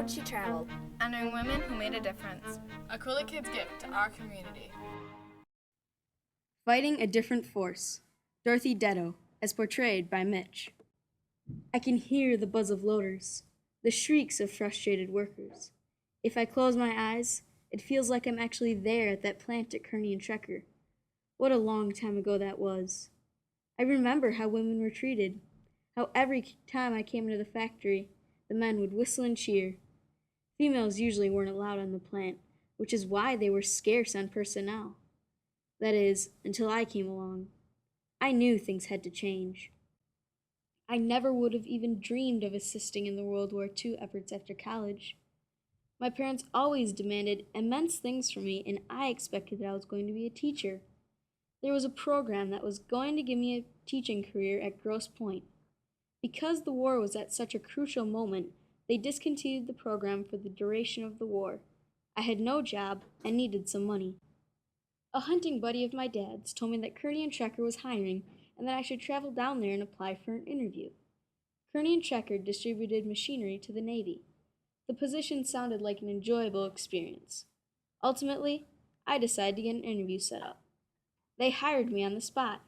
road she traveled. Honoring women who made a difference. A Coulee Kid's gift to our community. Fighting a different force. Dorothy Dedo, as portrayed by Mitch. I can hear the buzz of loaders, the shrieks of frustrated workers. If I close my eyes, it feels like I'm actually there at that plant at Kearney and Trecker. What a long time ago that was. I remember how women were treated, how every time I came into the factory, the men would whistle and cheer. Females usually weren't allowed on the plant, which is why they were scarce on personnel. That is, until I came along. I knew things had to change. I never would have even dreamed of assisting in the World War II efforts after college. My parents always demanded immense things from me, and I expected that I was going to be a teacher. There was a program that was going to give me a teaching career at Grosse Pointe. Because the war was at such a crucial moment, they discontinued the program for the duration of the war. I had no job and needed some money. A hunting buddy of my dad's told me that Kearney and Trecker was hiring and that I should travel down there and apply for an interview. Kearney and Trecker distributed machinery to the Navy. The position sounded like an enjoyable experience. Ultimately, I decided to get an interview set up. They hired me on the spot.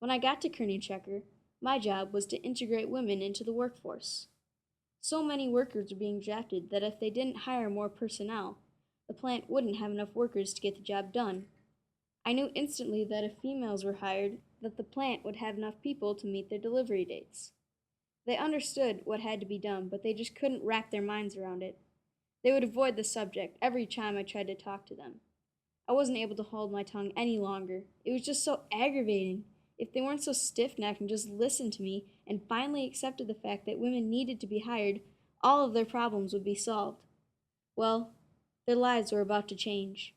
When I got to Kearney and Trecker, my job was to integrate women into the workforce. So many workers were being drafted that if they didn't hire more personnel, the plant wouldn't have enough workers to get the job done. I knew instantly that if females were hired, that the plant would have enough people to meet their delivery dates. They understood what had to be done, but they just couldn't wrap their minds around it. They would avoid the subject every time I tried to talk to them. I wasn't able to hold my tongue any longer. It was just so aggravating. If they weren't so stiff-necked and just listened to me and finally accepted the fact that women needed to be hired, all of their problems would be solved. Well, their lives were about to change.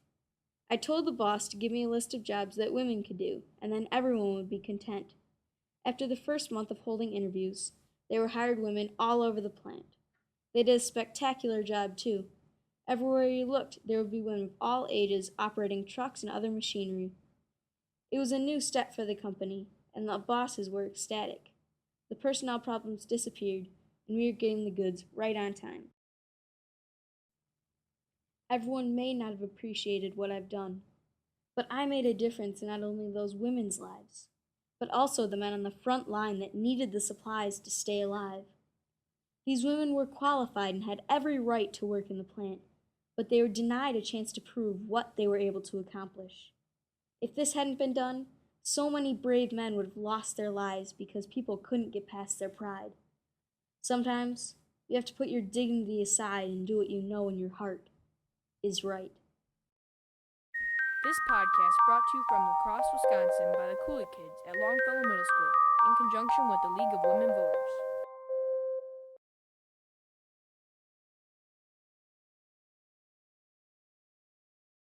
I told the boss to give me a list of jobs that women could do, and then everyone would be content. After the first month of holding interviews, there were hired women all over the plant. They did a spectacular job, too. Everywhere you looked, there would be women of all ages operating trucks and other machinery. It was a new step for the company, and the bosses were ecstatic. The personnel problems disappeared, and we were getting the goods right on time. Everyone may not have appreciated what I've done, but I made a difference in not only those women's lives, but also the men on the front line that needed the supplies to stay alive. These women were qualified and had every right to work in the plant, but they were denied a chance to prove what they were able to accomplish. If this hadn't been done, so many brave men would have lost their lives because people couldn't get past their pride. Sometimes, you have to put your dignity aside and do what you know in your heart is right. This podcast brought to you from La Crosse, Wisconsin by the Coulee Kids at Longfellow Middle School in conjunction with the League of Women Voters.